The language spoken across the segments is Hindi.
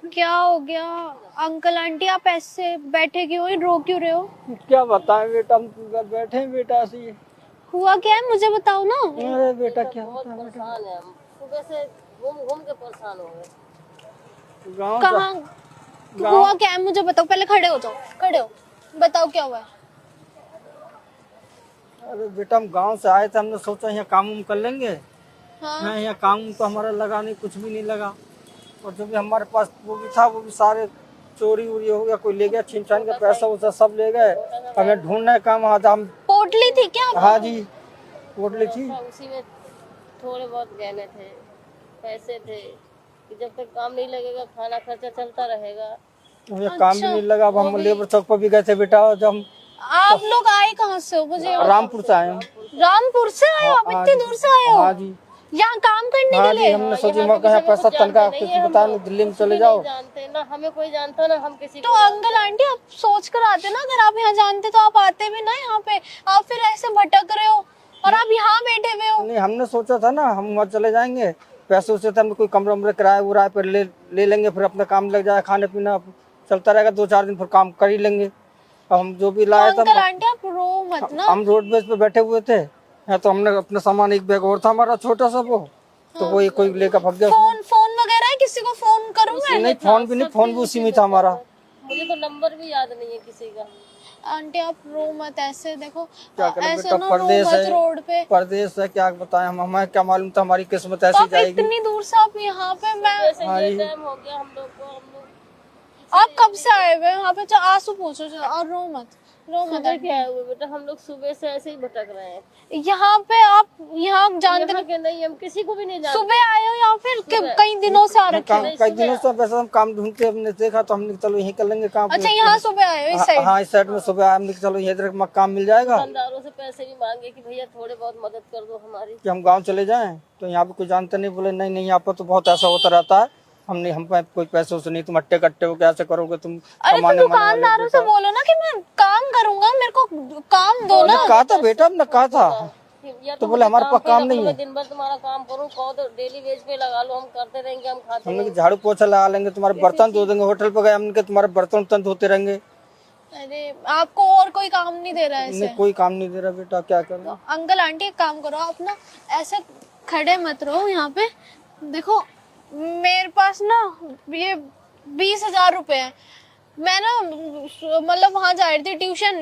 क्या हो गया अंकल आंटी, आप ऐसे बैठे क्यों, रो क्यों रहे हो? क्या बताएं बेटा, हम तो बैठे हैं बेटा ऐसे ही। हुआ क्या है मुझे बताओ ना। अरे बेटा क्या बहुत बताएं बेटा, परेशान है हम, सुबह से घूम घूम के परेशान हो गए। गाँव कहाँ हुआ क्या है मुझे बताओ, पहले खड़े हो जाओ, खड़े हो, बताओ क्या हुआ है। अरे बेटा हम गांव से आए थे, हमने सोचा यहाँ काम उम कर लेंगे। हाँ यहाँ काम तो हमारा लगा नहीं, कुछ भी नहीं लगा। और जो भी हमारे पास वो भी था वो भी सारे चोरी उरी हो गया, कोई ले गया, छीन छान के पैसा वैसा सब ले गए। हमें ढूंढना है काम, आज हम। पोटली थी क्या? हाँ जी, पोटली थी। उसी में थोड़े बहुत गहने थे, पैसे थे कि जब तक काम नहीं लगेगा खाना खर्चा चलता रहेगा। हमें काम भी नहीं लगा। अब हम लेबर चौक पर भी गए थे बेटा, जब हम आप लोग आए कहाँ से हो मुझे? रामपुर से आए हम। रामपुर से आए हो आप? हाँ इतनी जी। दूर से आए हो हाँ जी, यहाँ काम करने हाँ के जी, लिए? हमने सोची मैं कहा पैसा तनखा कुछ बता नहीं, दिल्ली में चले जाओ। जानते ना, हमें कोई जानता ना, हम किसी तो अंकल आंटी आप सोच कर आते ना, अगर आप यहाँ जानते तो आप आते भी ना यहाँ पे। आप फिर ऐसे भटक रहे हो और आप यहाँ बैठे हुए हो। नहीं, हमने सोचा था ना हम वहाँ चले जाएंगे, पैसे उसे तो हम कोई कमरे उमरे किराए उराए पर ले लेंगे, फिर अपना काम लग जाए, खाने पीना चलता रहेगा, 2-4 दिन फिर काम कर ही लेंगे। अब हम जो भी लाए अंकल थे, आंटी आप रो मत ना। हम रोडवेज पे बैठे हुए थे, तो हमने अपना सामान, एक बैग और था हमारा छोटा सा, वो तो वो कोई लेकर भाग गया। फोन वगैरह है, किसी को फोन करूँ मैं? नहीं, फोन भी नहीं, फोन भी उसी में था हमारा। मुझे तो नंबर भी याद नहीं है किसी का। आंटी आप रो मत ऐसे, देखो क्या करें ऐसे बेटा, ना रो परदेश मत है, रोड पे। परदेश है, क्या बताएं हम, हमें क्या मालूम था हमारी किस्मत तो ऐसी आप जाएगी। इतनी दूर से आप यहाँ पे, मैं वैसे हाँ ये जी। टाइम हो गया हम लोग को, हम लोग आप कब से आए हुए यहाँ पे? आंसू पोछो और रो मत, रो मत। सुबह क्या हुआ बेटा, हम लोग सुबह से ऐसे ही भटक रहे हैं। यहाँ पे आप यहाँ जानते यहाँ के नहीं, हम किसी को भी नहीं जानते। सुबह आए हो या फिर कई दिनों से आ रखे हो? कई दिनों से वैसे हम काम ढूंढते, हमने देखा तो हमने चलो यहीं कर लेंगे काम। अच्छा यहाँ सुबह आए हो इस साइड? हाँ, इस साइड में सुबह हमने चलो यहीं काम मिल जाएगा। दुकानदारों से पैसे भी मांगे कि भैया थोड़े बहुत मदद कर दो हमारी, कि हम गांव चले जाएं, तो यहाँ पे कोई जानते नहीं, बोले नहीं नहीं यहाँ पर तो बहुत ऐसा होता रहता है, हमने हम पे कोई पैसे उसे नहीं, तुम अट्टे कट्टे हो, कैसे करोगे तुम? अरे तो दुकानदारों से बोलो ना कि मैं काम करूंगा, मेरे को काम दो ना। कहा था बेटा, हमने कहा था, या तो बोले हमारे पास काम नहीं है। दिन भर तुम्हारा काम करो, कहो तो डेली वेज पे लगा लो, हम करते रहेंगे, हम खाते हमने झाड़ू पोछा लगा लेंगे, तुम्हारे बर्तन धो देंगे, होटल पे गए हमने कहा तुम्हारे बर्तन उर्तन धोते रहेंगे। अरे आपको और कोई काम नहीं दे रहा है ऐसे? नहीं, कोई काम नहीं दे रहा बेटा, क्या करें। तो अंकल आंटी एक काम करो, आप ना ऐसे खड़े मत रहो यहाँ पे। देखो मेरे पास ना ये 20,000 रुपए है। मैं ना मतलब वहां जा रही थी,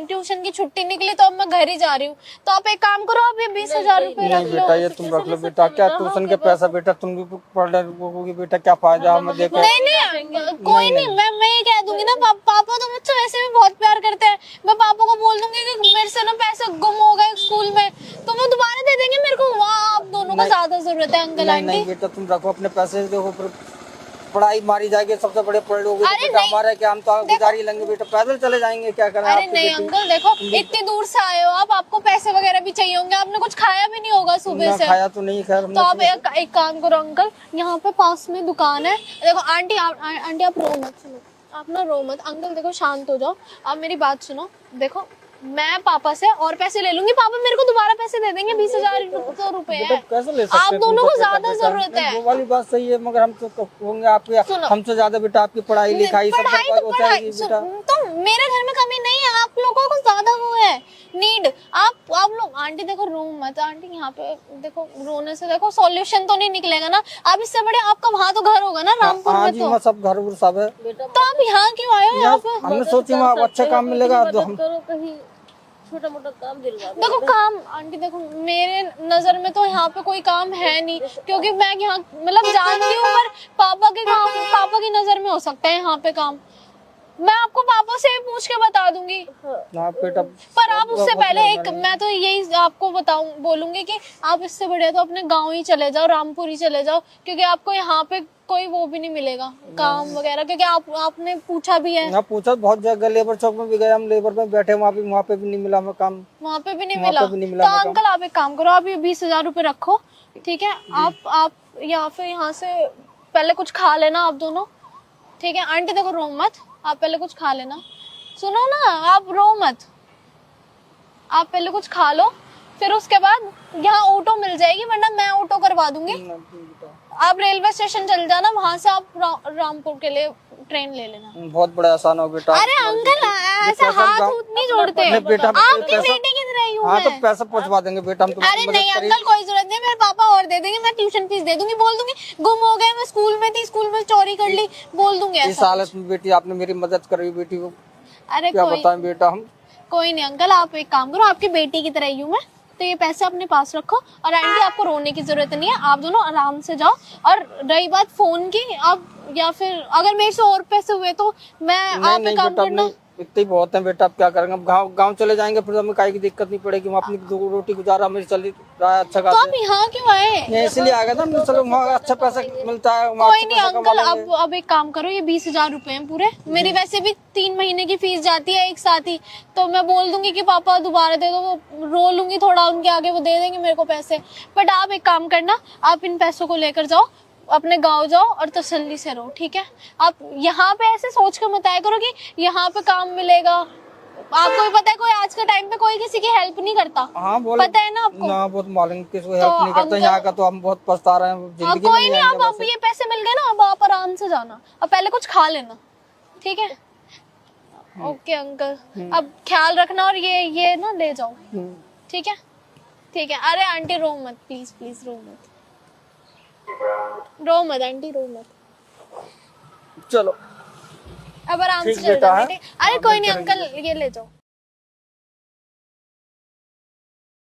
ट्यूशन की छुट्टी निकली तो अब मैं घर ही जा रही हूँ। तो आप एक काम करो, आप ये 20,000 रुपए रख नहीं लो। बेटा, ये तुम रख लो बेटा, क्या ट्यूशन के पैसा बेटा, तुम भी पढ़ रहे बेटा, क्या फायदा हमें देखो। नहीं कोई नहीं, मैं ये कह दूंगी ना, पापा तो मुझसे वैसे भी बहुत प्यार करते हैं, मैं पापा को बोल दूंगी कि मेरे से ना पैसे गुम हो गए स्कूल में, तो वो दोबारा दे देंगे मेरे को। वहाँ आप दोनों को ज्यादा जरूरत है अंकल आंटी। नहीं बेटा, तुम रखो अपने पैसे, देखो फिर पढ़ाई मारी जाएगी, सबसे बड़े पढ़ लोगे बेटा हमारे, क्या हम तो गुजारी लेंगे बेटा, पैदल चले जाएंगे, क्या करें। अरे नहीं अंकल, देखो इतनी दूर से आए हो आप, आपको पैसे वगैरह भी चाहिए होंगे, आपने कुछ खाया भी नहीं होगा सुबह से। खाया तो नहीं, खैर तो आप एक काम करो अंकल, यहाँ पे पास में दुकान है, देखो आंटी आप रो मत, सुनो आप ना रो मत अंकल, देखो शांत हो जाओ, आप मेरी बात सुनो। देखो मैं पापा से और पैसे ले लूंगी, पापा मेरे को दोबारा पैसे दे देंगे, 20,000 रुपए है। कैसे ले सकते आप दोनों को ज्यादा जरूरत है। वो वाली बात सही है, मगर हम तो होंगे आपके, हमसे ज्यादा बेटा आपकी पढ़ाई लिखाई सब बर्बाद हो जाएगी बेटा। तो मेरे घर में कमी नहीं है, आप लोगों को ज्यादा वो है नीड। आप लोग आंटी देखो रो मत आंटी, यहाँ पे देखो रोने से देखो सॉल्यूशन तो नहीं निकलेगा ना। आप इससे बड़े, आपका वहाँ तो घर होगा ना रामपुर में, तो हाँ सब घर सब है। तो आप यहाँ क्यों आए हो? यहाँ पे हमने सोची वहाँ अच्छा काम मिलेगा तो हम करो, कहीं छोटा मोटा काम दिलवा दो। देखो काम आंटी, देखो मेरे नजर में तो यहाँ पे कोई काम है नहीं, क्योंकि मैं यहाँ मतलब जानती हूँ, पर पापा की नजर में हो सकता है यहाँ पे काम। मैं आपको पापा से भी पूछ के बता दूंगी। बेटा, पर आप उससे पहले मैं तो यही आपको बोलूंगी कि आप इससे बढ़िया तो अपने गांव ही चले जाओ, रामपुर ही चले जाओ, क्योंकि आपको यहाँ पे कोई वो भी नहीं मिलेगा काम वगैरह, क्योंकि आपने पूछा भी है। पूछा बहुत जगह, लेबर चौक में भी गए हम, लेबर में बैठे, वहाँ पे भी नहीं मिला हमें काम, वहाँ पे भी नहीं वहाँ मिला। पे भी नहीं मिला तो हमें अंकल आप एक काम करो, आप ये 20,000 रुपए रखो, ठीक है? आप या फिर यहाँ से पहले कुछ खा लेना आप दोनों, ठीक है? आंटी देखो रो मत, आप पहले कुछ खा लेना, सुनो ना, आप रो मत, आप पहले कुछ खा लो, फिर उसके बाद यहाँ ऑटो मिल जाएगी, वरना मैं ऑटो करवा दूंगी। आप रेलवे स्टेशन चल जाना, वहां से आप रामपुर के लिए ट्रेन ले लेना। बहुत बड़ा आसान हो बेटा। अरे अंकल ऐसा हाथ उठ नहीं जोड़ते, नहीं बेटा, आपकी बेटी की तरह ही हूँ हाँ तो मैं। पैसा पहुंचवा देंगे बेटा हम। अरे नहीं अंकल, कोई जरूरत नहीं, मेरे पापा और दे देंगे, मैं ट्यूशन फीस दे दूंगी, बोल दूंगी गुम हो गए, मैं स्कूल में थी, स्कूल में चोरी कर ली, बोल दूंगी इस ऐसा। हालत में बेटी आपने मेरी मदद करी, बेटी को अरे क्या बताएं बेटा हम। कोई नहीं अंकल, आप एक काम करो, आपकी बेटी की तरह ही हूँ मैं, तो ये पैसे अपने पास रखो। और आंटी आपको रोने की जरूरत नहीं है, आप दोनों आराम से जाओ। और रही बात फोन की, आप या फिर अगर मेरे से और पैसे हुए तो मैं आप एक काम करना। इतने ही बहुत है बेटा, अब क्या करेंगे, अब गाँव चले जाएंगे फिर हमें काहे की दिक्कत नहीं पड़ेगी, हम अपनी दो रोटी गुजारा मेरी चल रहा है अच्छा तो खासा। आप यहाँ क्यों आए? ये इसलिए आ गया था, चलो वहाँ अच्छा पैसा मिलता है, वहाँ कोई अच्छा नहीं पैसा कमा अंकल, लेंगे। अब एक काम करो, ये 20,000 रुपए हैं पूरे, मेरी वैसे भी 3 महीने की फीस जाती है एक साथ ही, तो मैं बोल दूंगी कि पापा दोबारा दे दो, वो रो लूंगी थोड़ा उनके आगे, वो दे देंगे मेरे को पैसे। बट आप एक काम करना, आप इन पैसों को लेकर जाओ, अपने गांव जाओ और तसल्ली से रहो, ठीक है? आप यहाँ पे ऐसे सोच कर मत आया करो कि यहाँ पे काम मिलेगा। आपको भी पता है कोई आज के टाइम पे कोई किसी की हेल्प नहीं करता। हाँ बोलो, पता है ना आपको? ना बहुत मालूम किसी को हेल्प नहीं करता यहाँ का, तो हम बहुत पछता रहे हैं अब जिंदगी कोई में। नहीं, अब ये पैसे मिल गए ना, अब आप आराम से जाना, अब पहले कुछ खा लेना, ठीक है? ओके अंकल, अब ख्याल रखना, और ये ना ले जाओ, ठीक है? ठीक है। अरे आंटी रो मत, प्लीज प्लीज रो मत, रो मत आंटी, रो मत। चलो अब आराम से ठीक चल बेटा जाओ है। बेटे। अरे कोई नहीं अंकल, ये ले जाओ।